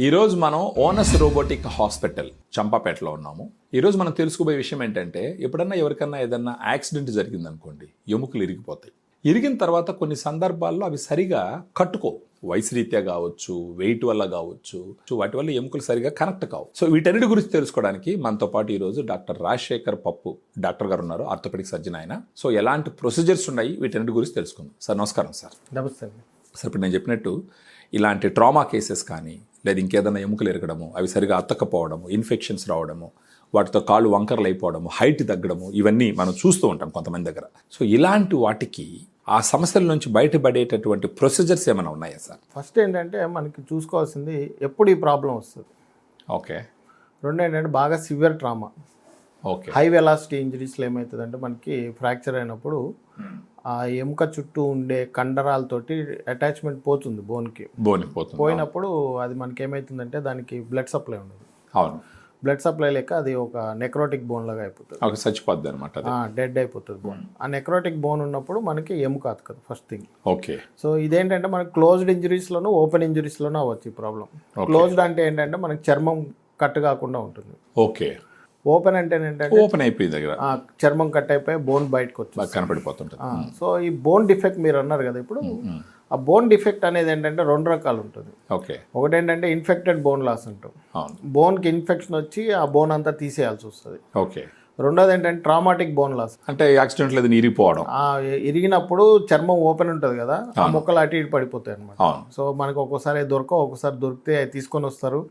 ఈరోజు మనం onus robotic hospital చంపాపేటలో ఉన్నాము. ఈరోజు మనం తెలుసుకోబోయే విషయం ఏంటంటే, ఎప్పుడన్నా ఎవరికన్నా ఏదన్నా యాక్సిడెంట్ జరిగిందనుకోండి, ఎముకలు ఇరిగిపోతాయి. ఇరిగిన తర్వాత కొన్ని సందర్భాల్లో అవి సరిగా కట్టుకో, వయసు రీత్యా కావచ్చు, వెయిట్ వల్ల కావచ్చు, వాటి వల్ల ఎముకలు సరిగా కనెక్ట్ కావు. సో వీటన్నిటి గురించి తెలుసుకోవడానికి మనతో పాటు ఈరోజు డాక్టర్ రాజశేఖర్ పప్పు డాక్టర్ గారు ఉన్నారు, ఆర్థోపెడిక్ సర్జన్ ఆయన. సో ఎలాంటి ప్రొసీజర్స్ ఉన్నాయి వీటన్నిటి గురించి తెలుసుకుందాం. సార్ నమస్కారం. సార్ నమస్తే. సార్ ఇప్పుడు నేను చెప్పినట్టు ఇలాంటి ట్రామా కేసెస్ కానీ లేదా ఇంకేదైనా ఎముకలు ఎరగడము, అవి సరిగా అత్తకపోవడము, ఇన్ఫెక్షన్స్ రావడము, వాటితో కాళ్ళు వంకరలు అయిపోవడము, హైట్ తగ్గడము, ఇవన్నీ మనం చూస్తూ ఉంటాం కొంతమంది దగ్గర. సో ఇలాంటి వాటికి ఆ సమస్యల నుంచి బయటపడేటటువంటి ప్రొసీజర్స్ ఏమైనా ఉన్నాయా సార్? ఫస్ట్ ఏంటంటే మనకి చూసుకోవాల్సింది ఎప్పుడు ఈ ప్రాబ్లం వస్తుంది. ఓకే. రెండు ఏంటంటే బాగా severe trauma, okay, high velocity ఇంజరీస్లో ఏమవుతుందంటే మనకి ఫ్రాక్చర్ అయినప్పుడు ఆ ఎముక చుట్టూ ఉండే కండరాలతోటి అటాచ్మెంట్ పోతుంది బోన్కి. పోయినప్పుడు అది మనకి ఏమవుతుందంటే దానికి బ్లడ్ సప్లై ఉండదు. అవును, బ్లడ్ సప్లై లేక అది ఒక నెక్రోటిక్ బోన్ లాగా అయిపోతుంది, చచ్చిపోద్ది అనమాట, డెడ్ అయిపోతుంది బోన్. ఆ నెక్రోటిక్ బోన్ ఉన్నప్పుడు మనకి ఎముక అతకదు ఫస్ట్ థింగ్. ఓకే. సో ఇదేంటంటే మనకి క్లోజ్డ్ ఇంజరీస్లోనూ ఓపెన్ ఇంజరీస్లోనూ అవ్వచ్చు ఈ ప్రాబ్లం. క్లోజ్డ్ అంటే ఏంటంటే మనకి చర్మం కట్ కాకుండా ఉంటుంది. ఓకే. ఓపెన్ అంటే ఏంటంటే ఓపెన్ అయిపోయి దగ్గర చర్మం కట్ అయిపోయి బోన్ బయటకు వచ్చి కనపడిపోతుంటుంది. సో ఈ బోన్ డిఫెక్ట్ మీరు అన్నారు కదా, ఇప్పుడు ఆ బోన్ డిఫెక్ట్ అనేది ఏంటంటే రెండు రకాలు ఉంటుంది. ఓకే. ఒకటి ఏంటంటే ఇన్ఫెక్టెడ్ బోన్ లాస్ అంటాం, బోన్కి ఇన్ఫెక్షన్ వచ్చి ఆ బోన్ అంతా తీసేయాల్సి వస్తుంది. ఓకే. రెండోది ఏంటంటే ట్రామాటిక్ బోన్ లాస్, అంటే యాక్సిడెంట్ లేదు ఇరిగిపోవడం. ఇరిగినప్పుడు చర్మం ఓపెన్ ఉంటుంది కదా, ఆ మొక్కలు అటు ఇటు పడిపోతాయి అనమాట. సో మనకు ఒక్కోసారి దొరకవు, ఒక్కోసారి దొరికితే తీసుకొని వస్తారు,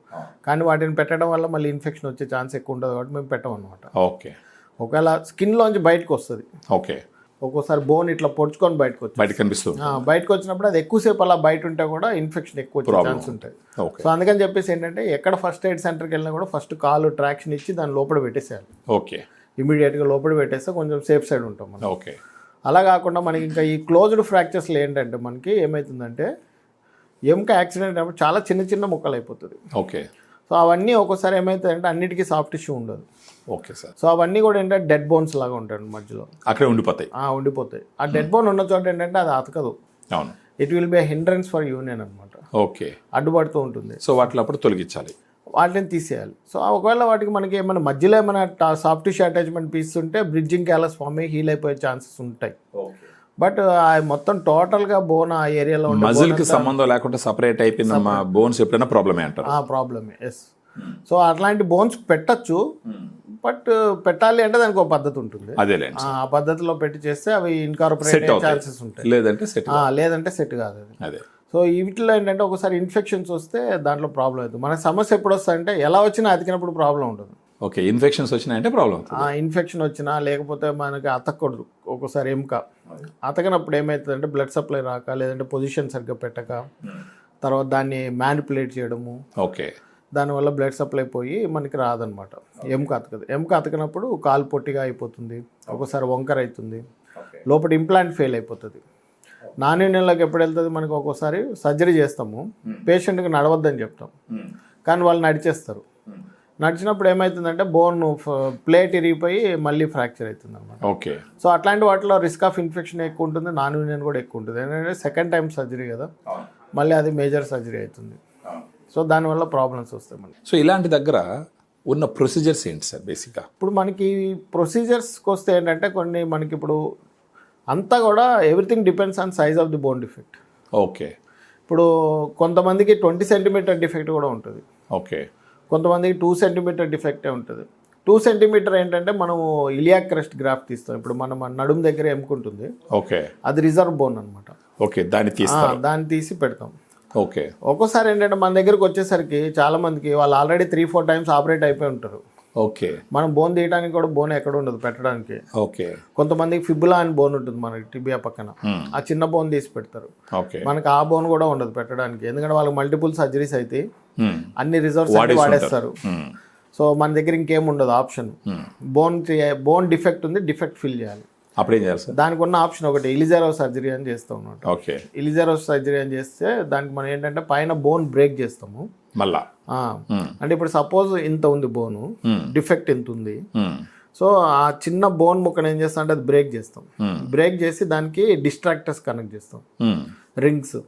కానీ వాటిని పెట్టడం వల్ల మళ్ళీ ఇన్ఫెక్షన్ వచ్చే ఛాన్స్ ఎక్కువ ఉంటుంది కాబట్టి మేము పెట్టాం అనమాట. ఓకే. ఒకవేళ స్కిన్లోంచి బయటకు వస్తుంది, ఓకే, ఒక్కోసారి బోన్ ఇట్లా పొడుచుకొని బయటకు కనిపిస్తుంది. బయటకు వచ్చినప్పుడు అది ఎక్కువసేపు అలా బయట ఉంటే కూడా ఇన్ఫెక్షన్ ఎక్కువ వచ్చే ఛాన్స్ ఉంటాయి. సో అందుకని చెప్పేసి ఏంటంటే ఎక్కడ ఫస్ట్ ఎయిడ్ సెంటర్కి వెళ్ళినా కూడా ఫస్ట్ కాలు ట్రాక్షన్ ఇచ్చి దాని లోపల పెట్టేసేయాలి. ఓకే. ఇమీడియట్గా లోపల పెట్టేస్తే కొంచెం సేఫ్ సైడ్ ఉంటాం మనం. ఓకే. అలా కాకుండా మనకి ఇంకా ఈ క్లోజ్డ్ ఫ్రాక్చర్స్లో ఏంటంటే మనకి ఏమవుతుందంటే ఎముక యాక్సిడెంట్ అయినప్పుడు చాలా చిన్న చిన్న ముక్కలు అయిపోతుంది. ఓకే. సో అవన్నీ ఒక్కోసారి ఏమవుతాయంటే అన్నిటికీ సాఫ్ట్ టిష్యూ ఉండదు. Okay sir. సో అవన్నీ కూడా ఏంటంటే డెడ్ బోన్స్ లాగా ఉంటాయి మధ్యలో, అక్కడే ఉండిపోతాయి. ఆ డెడ్ బోన్ ఉన్న చోట ఏంటంటే అది అతకదు. అవును. It will be hindrance for union అనమాట. ఓకే. అడ్డుపడుతూ ఉంటుంది. సో వాటిలో అప్పుడు తొలగించాలి, వాటిని తీసేయాలి. సో ఒకవేళ వాటికి మనకి ఏమైనా మధ్యలో ఏమైనా సాఫ్ట్ టిష్యూ అటాచ్మెంట్ పీస్ ఉంటే బ్రిడ్జింగ్ క్యాలస్ ఫామ్ అయ్యి హీల్ అయిపోయే ఛాన్సెస్ ఉంటాయి. బట్ మొత్తం టోటల్గా బోన్ ఆ ఏరియాలో మజిల్కి సంబంధం లేకుండా సపరేట్ అయిపోయిన మా బోన్స్ ఎప్పుడైనా ప్రాబ్లమే అంటారు. ప్రాబ్లమే, ఎస్. సో అట్లాంటి బోన్స్ పెట్టచ్చు, బట్ పెట్టాలి అంటే దానికి ఒక పద్ధతి ఉంటుంది. ఆ పద్ధతిలో పెట్టి చేస్తే అవి ఇన్కార్పొరేట్ అయ్యే ఛాన్సెస్ ఉంటాయి, లేదంటే సెట్ కాదు అది. సో వీటిలో ఏంటంటే ఒకసారి ఇన్ఫెక్షన్స్ వస్తే దాంట్లో ప్రాబ్లం అవుతుంది. మన సమస్య ఎప్పుడు వస్తుందంటే ఎలా వచ్చినా అతికినప్పుడు ప్రాబ్లం ఉంటుంది. ఓకే. ఇన్ఫెక్షన్స్ వచ్చినాయంటే ప్రాబ్లం. ఇన్ఫెక్షన్ వచ్చినా లేకపోతే మనకి అతకూడదు, ఒక్కోసారి ఎముక అతకనప్పుడు ఏమవుతుందంటే బ్లడ్ సప్లై రాక, లేదంటే పొజిషన్ సరిగ్గా పెట్టక, తర్వాత దాన్ని మ్యానిపులేట్ చేయడము, ఓకే, దానివల్ల బ్లడ్ సప్లై పోయి మనకి రాదనమాట, ఎముక అతకదు. ఎముక అతకినప్పుడు కాలు పొట్టిగా అయిపోతుంది, ఒక్కోసారి వంకర అవుతుంది, లోపల ఇంప్లాంట్ ఫెయిల్ అయిపోతుంది. నాణ్యతలోకి ఎప్పుడు వెళ్తుంది మనకు, ఒక్కోసారి సర్జరీ చేస్తాము, పేషెంట్కి నడవద్దని చెప్తాం, కానీ వాళ్ళు నడిచేస్తారు. నడిచినప్పుడు ఏమవుతుందంటే బోన్ ప్లేట్ ఇరిగిపోయి మళ్ళీ ఫ్రాక్చర్ అవుతుంది అనమాట. ఓకే. సో అట్లాంటి వాటిలో రిస్క్ ఆఫ్ ఇన్ఫెక్షన్ ఎక్కువ ఉంటుంది, నాన్ యూనియన్ కూడా ఎక్కువ ఉంటుంది. ఎందుకంటే సెకండ్ టైం సర్జరీ కదా, మళ్ళీ అది మేజర్ సర్జరీ అవుతుంది. సో దానివల్ల ప్రాబ్లమ్స్ వస్తాయి మనకి. సో ఇలాంటి దగ్గర ఉన్న ప్రొసీజర్స్ ఏంటి సార్ బేసిక్గా? ఇప్పుడు మనకి ప్రొసీజర్స్కి వస్తే ఏంటంటే కొన్ని మనకి ఇప్పుడు అంతా కూడా everything depends on size of the bone defect. Okay. ఇప్పుడు కొంతమందికి 20 సెంటీమీటర్ డిఫెక్ట్ కూడా ఉంటుంది. ఓకే. కొంతమందికి 2 సెంటీమీటర్ డిఫెక్టే ఉంటుంది. 2 సెంటీమీటర్ ఏంటంటే మనము ఇలియాక్ క్రెస్ట్ గ్రాఫ్ట్ తీస్తాం. ఇప్పుడు మనం నడుము దగ్గర ఎముకుంటుంది, ఓకే, అది రిజర్వ్ బోన్ అనమాట. ఓకే. దాన్ని తీసి పెడతాం. ఓకే. ఒక్కోసారి ఏంటంటే మన దగ్గరకు వచ్చేసరికి చాలా మందికి వాళ్ళు ఆల్రెడీ 3-4 టైమ్స్ ఆపరేట్ అయిపోయి ఉంటారు. ఓకే. మనం బోన్ తీయడానికి కూడా బోన్ ఎక్కడ ఉండదు పెట్టడానికి. ఓకే. కొంతమందికి ఫిబులా అని బోన్ ఉంటుంది మనకి టిబియా పక్కన, ఆ చిన్న బోన్ తీసి పెడతారు. ఓకే. మనకి ఆ బోన్ కూడా ఉండదు పెట్టడానికి, ఎందుకంటే వాళ్ళకి మల్టిపుల్ సర్జరీస్ అయితే అన్ని రిజర్వ్స్ వాడేస్తారు. సో మన దగ్గర ఇంకేం ఉండదు ఆప్షన్. బోన్ డిఫెక్ట్ ఉంది, డిఫెక్ట్ ఫిల్ చేయాలి. అప్పుడేం చేయాలి సార్? దానికి ఉన్న ఆప్షన్ ఒకటి ఇలిజారో సర్జరీ అని చేస్తాం అన్నమాట. ఓకే. ఇలిజారో సర్జరీ అని చేస్తే దానికి మనం ఏంటంటే పైన బోన్ బ్రేక్ చేస్తాము మళ్ళా. అంటే ఇప్పుడు సపోజ్ ఇంత ఉంది బోను, డిఫెక్ట్ ఎంత ఉంది, సో ఆ చిన్న బోన్ ముక్కను ఏం చేస్తాం అంటే అది బ్రేక్ చేస్తాం. బ్రేక్ చేసి దానికి డిస్ట్రాక్టర్స్ కనెక్ట్ చేస్తాం, రింగ్స్.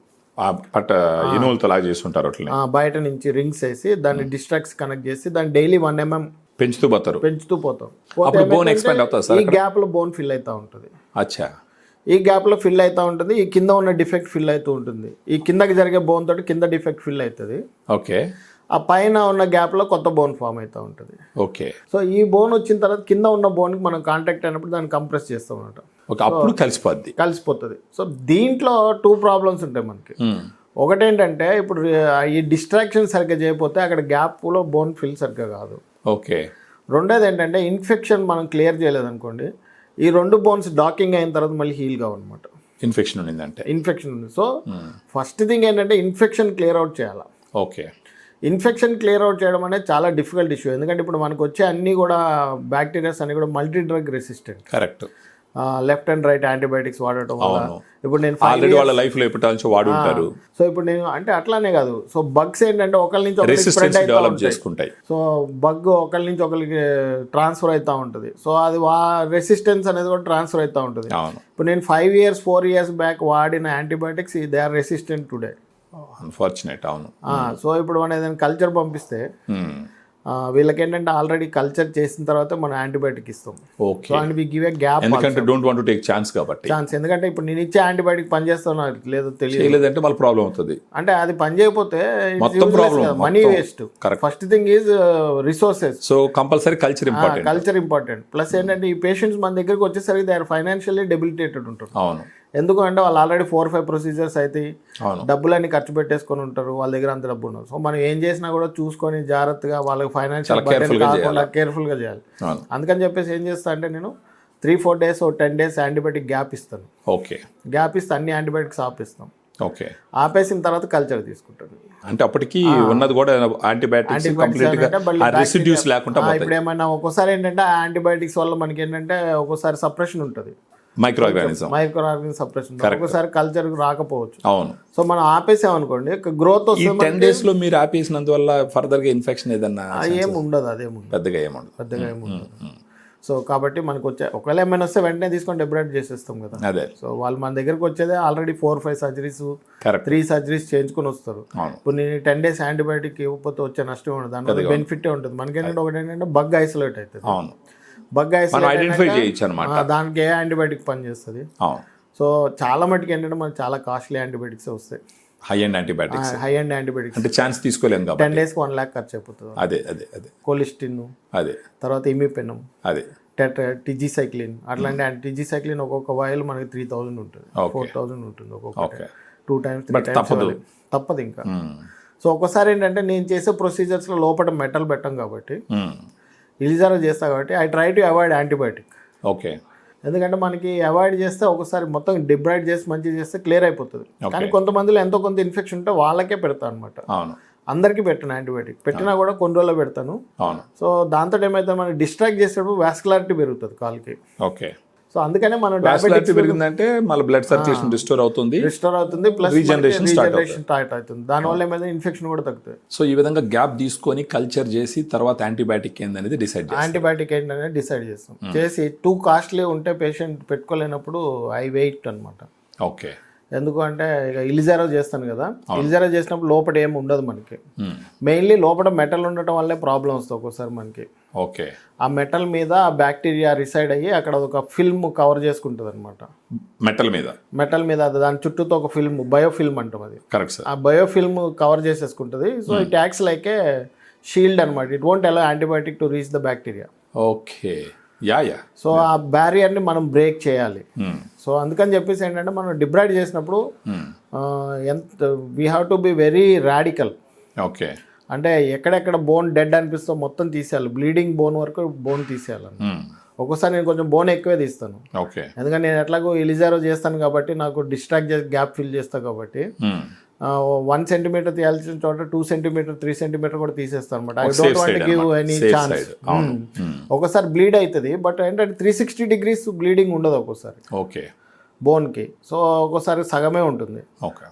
పట్ట ఇనువులతో లాగా చేస్తుంటారు అట్లనే బయట నుంచి రింగ్స్ వేసి దాన్ని డిస్ట్రాక్ట్స్ కనెక్ట్ చేసి దాన్ని డైలీ 1 mm పెంచుతూ పోతారు. పెంచుతూ పోతాం. అప్పుడు బోన్ ఎక్స్పాండ్ అవుతుంది సార్. ఈ గ్యాప్లో బోన్ ఫిల్ అవుతూ ఉంటుంది. అచ్చా. ఈ గ్యాప్లో ఫిల్ అవుతూ ఉంటుంది. ఈ కింద ఉన్న డిఫెక్ట్ ఫిల్ అవుతూ ఉంటుంది. ఈ కిందకి జరిగే బోన్ తోటి కింద డిఫెక్ట్ ఫిల్ అవుతుంది. ఓకే. ఆ పైన ఉన్న గ్యాప్లో కొత్త బోన్ ఫామ్ అవుతూ ఉంటుంది. ఓకే. సో ఈ బోన్ వచ్చిన తర్వాత కింద ఉన్న బోన్కి మనం కాంటాక్ట్ అయినప్పుడు దాన్ని కంప్రెస్ చేస్తాం అన్నమాట. ఓకే. అప్పుడు కలిసిపోద్ది. సో దీంట్లో 2 ప్రాబ్లమ్స్ ఉంటాయి మనకి. ఒకటేంటంటే ఇప్పుడు ఈ డిస్ట్రాక్షన్ సరిగ్గా చేయకపోతే అక్కడ గ్యాప్లో బోన్ ఫిల్ సరిగ్గా కాదు. ఓకే. రెండోది ఏంటంటే ఇన్ఫెక్షన్ మనం క్లియర్ చేయలేదనుకోండి, ఈ 2 బోన్స్ డాకింగ్ అయిన తర్వాత మళ్ళీ హీల్ కావన్నమాట. ఇన్ఫెక్షన్ ఉండిందంటే ఇన్ఫెక్షన్ ఉంది. సో ఫస్ట్ థింగ్ ఏంటంటే ఇన్ఫెక్షన్ క్లియర్ అవుట్ చేయాలి. ఓకే. ఇన్ఫెక్షన్ క్లియర్ అవుట్ చేయడం అనేది చాలా డిఫికల్ట్ ఇష్యూ. ఎందుకంటే ఇప్పుడు మనకు వచ్చే అన్నీ కూడా బ్యాక్టీరియాస్ అన్ని కూడా multi drug resistant. Correct. Left and right antibiotics వాడటం వల్ల ఇప్పుడు నేను ఆల్రెడీ వాళ్ళ లైఫ్ లో ఎప్పటి నుంచి వాడు ఉంటారు. సో ఇప్పుడు నేను అంటే అట్లానే కాదు. సో బగ్స్ ఏంటంటే ఒకరి నుంచి ఒకరికి రెసిస్టెన్స్ స్ప్రెడ్ అవుతూ డెవలప్ ఉంటాయి. చేసుకుంటాయి. సో బగ్ ఒకరి నుంచి ఒకరికి ట్రాన్స్ఫర్ అవుతూ ఉంటుంది. సో అది రెసిస్టెన్స్ అనేది కూడా ట్రాన్స్ఫర్ అవుతూ ఉంటుంది. అవును. ఇప్పుడు నేను 5 years 4 years బ్యాక్ వాడిన antibiotics they are resistant today. Unfortunate. అవును. సో ఇప్పుడు మనం ఏదైనా కల్చర్ పంపిస్తే వీళ్ళకి ఏంటంటే ఆల్రెడీ కల్చర్ చేసిన తర్వాత మనం యాంటీబయాటిక్ ఇస్తాం. Okay. So and we give a gap. ఎందుకంటే don't want to take chance కాబట్టి. ఎందుకంటే ఇప్పుడు నేను ఇచ్చే యాంటీబయాటిక్ పనిచేస్తున్నా లేదో తెలియదు. లేదంటే వాళ్ళ ప్రాబ్లం అవుతుంది. అంటే అది పని చేయకపోతే మొత్తం problem, money waste. First thing is resources. So compulsory culture important. Plus ఏంటంటే ఈ పేషెంట్స్ మన దగ్గరికి వచ్చేసరికి దే ఆర్ ఫైనాన్షియల్లీ డెబిలిటేటెడ్ ఉంటారు. అవును. ఎందుకంటే వాళ్ళు ఆల్రెడీ 4-5 ప్రొసీజర్స్ అయితే అవును. డబ్బులన్నీ ఖర్చు పెట్టేసుకొని ఉంటారు. వాళ్ళ దగ్గర అంత డబ్బు ఉండదు. సో మనం ఏం చేసినా కూడా చూసుకొని జాగ్రత్తగా వాళ్ళకి ఫైనాన్షియల్ కేర్ఫుల్గా చేయాలి. అందుకని చెప్పేసి ఏం చేస్తా అంటే నేను 3-4 days 10 days యాంటీబయాటిక్ గ్యాప్ ఇస్తాను. ఓకే. గ్యాప్ ఇస్తే అన్ని యాంటీబయాటిక్స్ ఆపేస్తాం. ఓకే. ఆపేసిన తర్వాత కల్చర్ తీసుకుంటాను. అంటే అప్పటికి ఉన్నది కూడా యాంటీబయాటిక్స్ కంప్లీట్ గా రెసిడ్యూస్ లేకుండా పోతాయి. ఇప్పుడు ఏమైనా ఒక్కోసారి ఏంటంటే యాంటీబయాటిక్స్ వల్ల మనకి ఏంటంటే ఒక్కోసారి సప్రెషన్ ఉంటుంది. మైక్రో ఆర్గానిజం సప్రెషన్ ఒకసారి కల్చర్ రాకపోవచ్చు. అవును. సో మనం ఆపేసామనుకోండి గ్రోత్ వస్తుంది. 10 days లో మీరు ఆపేసినందువల్ల ఫర్దర్ గా ఇన్ఫెక్షన్ ఏదన్నా ఏముండదు. పెద్దగా ఏముండదు. సో కాబట్టి మనకు ఒకవేళ ఏమైనా వస్తే వెంటనే తీసుకొని డెబ్రేట్ చేసేస్తాం కదా. అదే. సో వాళ్ళు మన దగ్గరకు వచ్చేదే ఆల్రెడీ 4-5 సర్జరీస్ 3 surgeries చేయించుకొని వస్తారు. ఇప్పుడు నేను 10 days యాంటీబయాటిక్ ఇవ్వకపోతే వచ్చే నష్టం ఉండదు. దానివల్ల బెనిఫిట్ ఉంటుంది. మనకేంటంటే ఒకటి ఏంటంటే బగ్ ఐసోలేట్ అవుతుంది. అవును. బగ్ ఐడెంటిఫై చేయొచ్చు అన్నమాట. దానికి ఏ యాంటీబయాటిక్ పనిచేస్తుంది. సో చాలా మటుకు ఏంటంటే మనకి చాలా కాస్ట్లీ యాంటీబయాటిక్స్ వస్తాయి. హై అండ్ యాంటీబయాటిక్స్ అంటే ఛాన్స్ తీసుకోలేము కాబట్టి 10 days 1 lakh ఖర్చు అయిపోతుంది. అదే కోలిస్టిన్, అదే తర్వాత ఇమిపెనమ్, అదే టిజిసైక్లిన్. అట్లాంటి టిజిసైక్లిన్ ఒక్కొక్క వాయిల్ మనకి 3000 ఉంటుంది, 4000 ఉంటుంది ఒక్కొక్క 2 times 3 times తప్పదు ఇంకా. సో ఒక్కసారి ఏంటంటే నేను చేసే ప్రొసీజర్స్లో లోపల మెటల్ పెట్టం కాబట్టి ఇలిజర్వ్ చేస్తా కాబట్టి I try to avoid antibiotic. Okay. ఎందుకంటే మనకి అవాయిడ్ చేస్తే ఒకసారి మొత్తం డిబ్రైడ్ చేసి మంచిగా చేస్తే క్లియర్ అయిపోతుంది. కానీ కొంతమందిలో ఎంతో కొంత ఇన్ఫెక్షన్ ఉంటే వాళ్ళకే పెడతాను అనమాట. అందరికీ పెట్టాను యాంటీబయాటిక్. పెట్టినా కూడా కొన్ని రోజుల్లో పెడతాను. సో దాంతో ఏమైతే మనం డిస్ట్రాక్ట్ చేసేటప్పుడు వాస్కులారిటీ పెరుగుతుంది కాల్కి. ఓకే. సో అందుకనే మనం డయాబెటిక్స్ పెరిగిందంటే మళ్ళీ బ్లడ్ సర్క్యులేషన్ రిస్టోర్ అవుతుంది ప్లస్ రీజనరేషన్ స్టార్ట్ అవుతుంది. దానివల్ల ఏమైనా ఇన్ఫెక్షన్ కూడా తగ్గుతుంది. సో ఈ విధంగా గ్యాప్ తీసుకొని కల్చర్ చేసి తర్వాత యాంటీబయాటిక్ ఏందనేది యాంటీబయాటిక్ ఏంటనేది డిసైడ్ చేస్తాం. చేసి టూ కాస్ట్లీ ఉంటే పేషెంట్ పెట్టుకోలేనప్పుడు ఐ వెయిట్ అనమాట. ఓకే. ఎందుకు అంటే ఇక ఇలిజారో చేస్తాను కదా, ఇలిజారో చేసినప్పుడు లోపల ఏమి ఉండదు మనకి. మెయిన్లీ లోపల మెటల్ ఉండటం వల్లే ప్రాబ్లం వస్తుంది ఒక్కోసారి మనకి. ఓకే. ఆ మెటల్ మీద బ్యాక్టీరియా రిసైడ్ అయ్యి అక్కడ ఒక ఫిల్మ్ కవర్ చేసుకుంటుంది అనమాట. మెటల్ మీద దాని చుట్టూతో ఒక ఫిల్మ్, బయోఫిల్మ్ అంటాం అది. Correct sir. ఆ బయోఫిల్మ్ కవర్ చేసేసుకుంటుంది. So it acts like a shield అనమాట. It won't allow antibiotic to reach the bacteria. Okay. So ఆ బ్యారియర్ని మనం బ్రేక్ చేయాలి. సో అందుకని చెప్పేసి ఏంటంటే మనం డిబ్రైడ్ చేసినప్పుడు we have to be very radical. Okay. అంటే ఎక్కడెక్కడ బోన్ డెడ్ అనిపిస్తో మొత్తం తీసేయాలి. బ్లీడింగ్ బోన్ వరకు బోన్ తీసేయాలి. ఒక్కోసారి నేను కొంచెం బోన్ ఎక్కువే తీస్తాను. ఎందుకంటే నేను ఎట్లాగో ఇలిజారో చేస్తాను కాబట్టి నాకు డిస్ట్రాక్ట్ చేసి గ్యాప్ ఫిల్ చేస్తాను కాబట్టి 1 centimeter తీయాల్సిన చోట 2 centimeter 3 centimeter కూడా తీసేస్తాను అనమాట. I don't want give any chance. ఒకసారి బ్లీడ్ అవుతుంది బట్ ఏంటంటే 360 degrees బ్లీడింగ్ ఉండదు ఒక్కోసారి. ఓకే. బోన్కి. సో ఒక్కోసారి సగమే ఉంటుంది.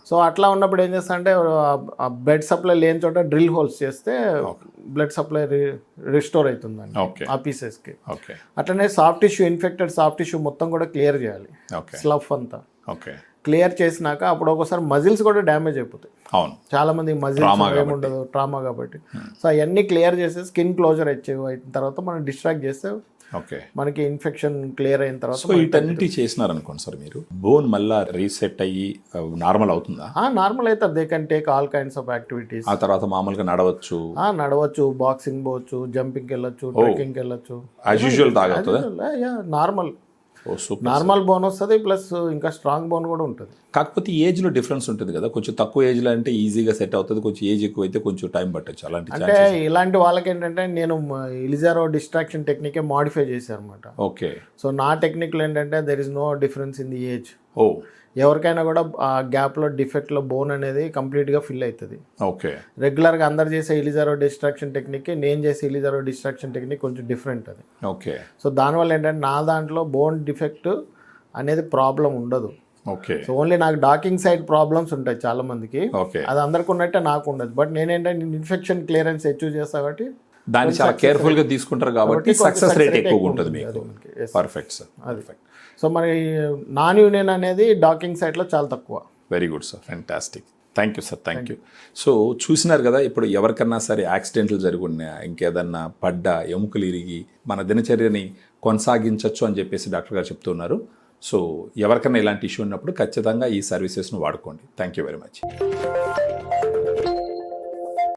సో అట్లా ఉన్నప్పుడు ఏం చేస్తా అంటే బ్లడ్ సప్లై లేని చోట డ్రిల్ హోల్స్ చేస్తే బ్లడ్ సప్లై రిస్టోర్ అవుతుందండి ఆ పీసెస్కి. అట్లనే soft tissue, infected soft tissue మొత్తం కూడా క్లియర్ చేయాలి, స్లఫ్ అంతా. క్లియర్ చేసినాక అప్పుడు ఒకసారి మజిల్స్ కూడా డ్యామేజ్ అయిపోతాయి. అవును. చాలా మంది మజిల్స్ ఏముండదు, ట్రామా కాబట్టి. సో అవన్నీ క్లియర్ చేసి స్కిన్ క్లోజర్ అయిన తర్వాత మనం డిస్ట్రాక్ట్ చేస్తే ఓకే, మనకి ఇన్ఫెక్షన్ క్లియర్ అయిన తర్వాత సో వీటన్నిటి చేసినారనుకోండి సార్, మీరు బోన్ మళ్ళా రీసెట్ అయ్యి నార్మల్ అవుతుందా? నార్మల్ అవుతుంది. They can take all kinds of activities. ఆ తర్వాత మామూలుగా నడవచ్చు, నడవచ్చు, బాక్సింగ్ పోవచ్చు, జంపింగ్కి వెళ్ళొచ్చు, ట్రెక్కింగ్కి వెళ్ళొచ్చు, యాజ్ యూజువల్ తాగవుతుందా? నార్మల్ ఓ సూపర్. నార్మల్ బోన్ వస్తుంది, ప్లస్ ఇంకా స్ట్రాంగ్ బోన్ కూడా ఉంటుంది. కాకపోతే ఏజ్లో డిఫరెన్స్ ఉంటుంది కదా, కొంచెం తక్కువ ఏజ్లో అంటే ఈజీగా సెట్ అవుతుంది, కొంచెం ఏజ్ ఎక్కువ అయితే కొంచెం టైం పట్టచ్చు. అలాంటి అంటే ఇలాంటి వాళ్ళకి ఏంటంటే నేను ఇలిజారో డిస్ట్రాక్షన్ టెక్నికే మాడిఫై చేశాను అనమాట. ఓకే. సో నా టెక్నిక్లో ఏంటంటే there is no difference in the age. ఓ, ఎవరికైనా కూడా ఆ గ్యాప్లో డిఫెక్ట్లో బోన్ అనేది కంప్లీట్గా ఫిల్ అవుతుంది. ఓకే. రెగ్యులర్గా అందరు చేసే ఇలిజారో డిస్ట్రాక్షన్ టెక్నిక్, నేను చేసే ఇలిజారో డిస్ట్రాక్షన్ టెక్నిక్ కొంచెం డిఫరెంట్ అది. ఓకే. సో దానివల్ల ఏంటంటే నా దాంట్లో బోన్ డిఫెక్ట్ అనేది ప్రాబ్లం ఉండదు. ఓకే. సో ఓన్లీ నాకు డాకింగ్ సైడ్ ప్రాబ్లమ్స్ ఉంటాయి చాలా మందికి, ఓకే. అది అందరికి ఉన్నట్టే నాకు ఉండదు. బట్ నేనేంటంటే ఇన్ఫెక్షన్ క్లియరెన్స్ అచీవ్ చేస్తా కాబట్టి దాన్ని చాలా కేర్ఫుల్గా తీసుకుంటారు కాబట్టి సక్సెస్ రేట్ ఎక్కువ ఉంటుంది మీకు. Perfect sir, perfect. సో మరి నాన్ యూనియన్ అనేది డాకింగ్ సైట్లో చాలా తక్కువ. Very good sir, fantastic. Thank you sir, thank you. So చూసినారు కదా, ఇప్పుడు ఎవరికన్నా సరే యాక్సిడెంట్లు జరుగున్నా, ఇంకేదన్నా పడ్డా, ఎముకలు ఇరిగి మన దినచర్యని కొనసాగించవచ్చు అని చెప్పేసి డాక్టర్ గారు చెప్తున్నారు. సో ఎవరికన్నా ఇలాంటి ఇష్యూ ఉన్నప్పుడు ఖచ్చితంగా ఈ సర్వీసెస్ను వాడుకోండి. Thank you very much.